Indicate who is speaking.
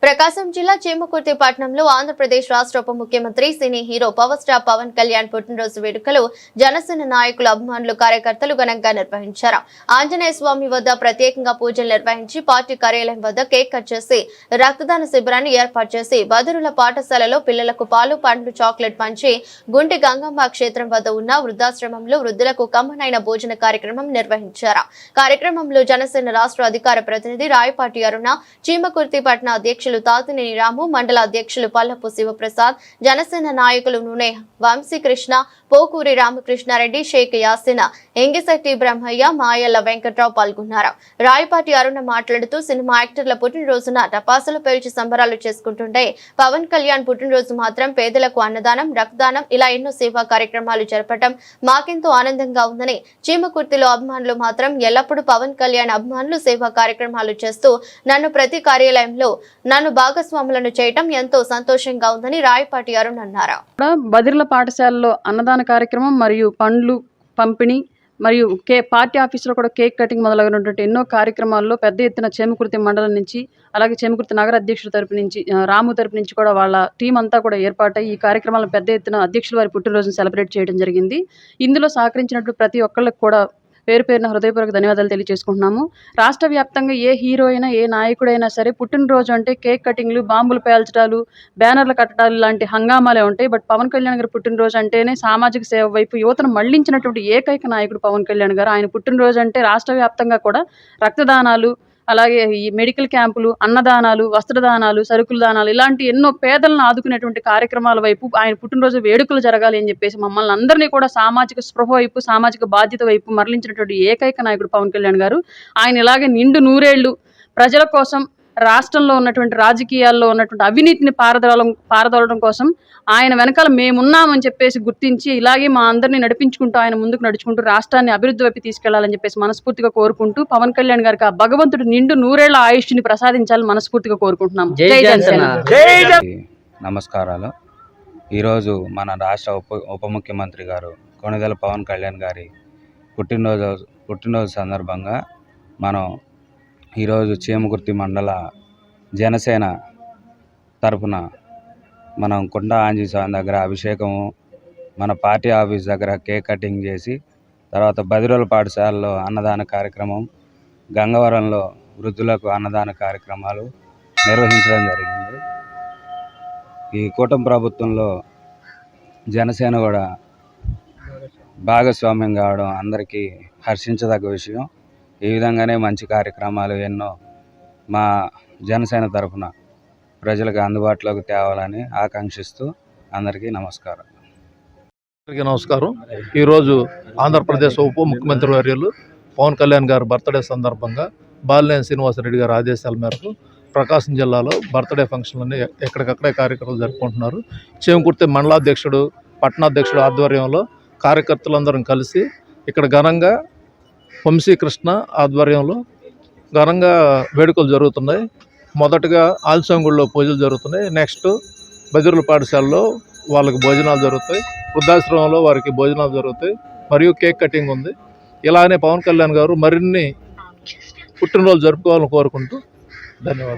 Speaker 1: ప్రకాశం జిల్లా చీమకుర్తి పట్టణంలో ఆంధ్రప్రదేశ్ రాష్ట్ర ఉప ముఖ్యమంత్రి cine hero power star Pawan Kalyan పుట్టినరోజు వేడుకలు జనసేన నాయకులు అభిమానులు కార్యకర్తలు ఘనంగా నిర్వహించారు. ఆంజనేయ స్వామి వద్ద ప్రత్యేకంగా పూజలు నిర్వహించి పార్టీ కార్యాలయం వద్ద కేక్ కట్ చేసి రక్తదాన శిబిరాన్ని ఏర్పాటు చేసి బదురుల పాఠశాలలో పిల్లలకు పాలు పండ్లు చాక్లెట్ పంచి గుంటి గంగమ్మ క్షేత్రం వద్ద ఉన్న వృద్ధాశ్రమంలో వృద్ధులకు కమ్మనైన భోజన కార్యక్రమం నిర్వహించారు. కార్యక్రమంలో జనసేన రాష్ట్ర అధికార ప్రతినిధి రాయపాటి అరుణ, చీమకుర్తి పట్టణ అధ్యక్షులు తాతినేని రాము, మండల అధ్యక్షులు పల్లపు శివప్రసాద్, జనసేన నాయకులు నూనె వంశీకృష్ణ, పోకూరి రామకృష్ణారెడ్డి, షేక్ యాసిన్, ఎంగిశెట్టి బ్రహ్మయ్య, మాయల్ల వెంకట్రావు పాల్గొన్నారు. రాయపాటి అరుణ మాట్లాడుతూ సినిమా యాక్టర్ల పుట్టినరోజున టపాసులు పేల్చి సంబరాలు చేసుకుంటుంటే పవన్ కళ్యాణ్ పుట్టినరోజు మాత్రం పేదలకు అన్నదానం, రక్తదానం ఇలా ఎన్నో సేవా కార్యక్రమాలు జరపడం మాకెంతో ఆనందంగా ఉందని, చీమకుర్తిలో అభిమానులు మాత్రం ఎల్లప్పుడూ పవన్ కళ్యాణ్ అభిమానులు సేవా కార్యక్రమాలు చేస్తూ నన్ను ప్రతి కార్యాలయంలో నన్ను భాగస్వాములను చేయటం ఎంతో సంతోషంగా ఉందని రాయపాటి అరుణ్ అన్నారు.
Speaker 2: బదిర్ల పాఠశాలలో అన్నదాన కార్యక్రమం మరియు పండ్లు పంపిణీ మరియు పార్టీ ఆఫీసులో కూడా కేక్ కటింగ్ మొదలైనటువంటి ఎన్నో కార్యక్రమాల్లో పెద్ద ఎత్తున చీమకుర్తి మండలం నుంచి అలాగే చీమకుర్తి నగర అధ్యక్షుల తరపు నుంచి రాము తరపు నుంచి కూడా వాళ్ళ టీం అంతా కూడా ఏర్పాటై ఈ కార్యక్రమాలను పెద్ద ఎత్తున అధ్యక్షుల వారి పుట్టినరోజును సెలబ్రేట్ చేయడం జరిగింది. ఇందులో సహకరించినట్టు ప్రతి ఒక్కళ్ళకి కూడా పేరు పేరున హృదయపూర్వక ధన్యవాదాలు తెలియజేసుకుంటున్నాము. రాష్ట్ర వ్యాప్తంగా ఏ హీరో అయినా ఏ నాయకుడైనా సరే పుట్టినరోజు అంటే కేక్ కటింగ్లు, బాంబులు పేల్చడాలు, బ్యానర్లు కట్టడాలు లాంటి హంగామాలే ఉంటాయి. బట్ పవన్ కళ్యాణ్ గారి పుట్టినరోజు అంటేనే సామాజిక సేవ వైపు యువతను మళ్లించినటువంటి ఏకైక నాయకుడు పవన్ కళ్యాణ్ గారు. ఆయన పుట్టినరోజు అంటే రాష్ట్ర వ్యాప్తంగా కూడా రక్తదానాలు, అలాగే ఈ మెడికల్ క్యాంపులు, అన్నదానాలు, వస్త్రదానాలు, సరుకుల దానాలు ఇలాంటి ఎన్నో పేదలను ఆదుకునేటువంటి కార్యక్రమాల వైపు ఆయన పుట్టినరోజు వేడుకలు జరగాలి అని చెప్పేసి మమ్మల్ని అందరినీ కూడా సామాజిక స్పృహ వైపు, సామాజిక బాధ్యత వైపు మరలించినటువంటి ఏకైక నాయకుడు పవన్ కళ్యాణ్ గారు. ఆయన ఇలాగే నిండు నూరేళ్లు ప్రజల కోసం, రాష్ట్రంలో ఉన్నటువంటి రాజకీయాల్లో ఉన్నటువంటి అవినీతిని పారదోలడం కోసం ఆయన వెనకాల మేమున్నామని చెప్పేసి గుర్తించి ఇలాగే మా అందరినీ నడిపించుకుంటూ ఆయన ముందుకు నడుచుకుంటూ రాష్ట్రాన్ని అభివృద్ధి వైపు తీసుకెళ్లాలని చెప్పేసి మనస్ఫూర్తిగా కోరుకుంటూ పవన్ కళ్యాణ్ గారికి ఆ భగవంతుడు నిండు నూరేళ్ల ఆయుష్ని ప్రసాదించాలని మనస్ఫూర్తిగా కోరుకుంటున్నాం. జై జనసేన.
Speaker 3: నమస్కారాలు. ఈరోజు మన రాష్ట్ర ఉప ముఖ్యమంత్రి గారు కొణిదెల పవన్ కళ్యాణ్ గారి పుట్టినరోజు సందర్భంగా మనం ఈరోజు చీమకుర్తి మండల జనసేన తరఫున మనం కొండ ఆంజనేయ స్వామి దగ్గర అభిషేకము, మన పార్టీ ఆఫీస్ దగ్గర కేక్ కటింగ్ చేసి, తర్వాత బదిరోల పాఠశాలలో అన్నదాన కార్యక్రమం, గంగవరంలో వృద్ధులకు అన్నదాన కార్యక్రమాలు నిర్వహించడం జరిగింది. ఈ కూటమి ప్రభుత్వంలో జనసేన కూడా భాగస్వామ్యం కావడం అందరికీ హర్షించదగ్గ విషయం. ఈ విధంగానే మంచి కార్యక్రమాలు ఎన్నో మా జనసేన తరఫున ప్రజలకు అందుబాటులోకి తేవాలని ఆకాంక్షిస్తూ అందరికీ నమస్కారం.
Speaker 4: ఈరోజు ఆంధ్రప్రదేశ్ ఉప ముఖ్యమంత్రి వర్యులు పవన్ కళ్యాణ్ గారి బర్త్డే సందర్భంగా బాలినేని శ్రీనివాసరెడ్డి గారి ఆదేశాల మేరకు ప్రకాశం జిల్లాలో బర్త్డే ఫంక్షన్లని ఎక్కడికక్కడే కార్యక్రమాలు జరుపుకుంటున్నారు. చీమకుర్తి మండలాధ్యక్షుడు, పట్టణాధ్యక్షుడు ఆధ్వర్యంలో కార్యకర్తలందరం కలిసి ఇక్కడ ఘనంగా వంశీకృష్ణ ఆధ్వర్యంలో ఘనంగా వేడుకలు జరుగుతున్నాయి. మొదటగా ఆల్సంగుడిలో పూజలు జరుగుతున్నాయి. నెక్స్ట్ బదిరుల పాఠశాలలో వాళ్ళకి భోజనాలు జరుగుతాయి. వృద్ధాశ్రమంలో వారికి భోజనాలు జరుగుతాయి. మరియు కేక్ కటింగ్ ఉంది. ఇలానే పవన్ కళ్యాణ్ గారు మరిన్ని పుట్టినరోజు జరుపుకోవాలని కోరుకుంటూ ధన్యవాదాలు.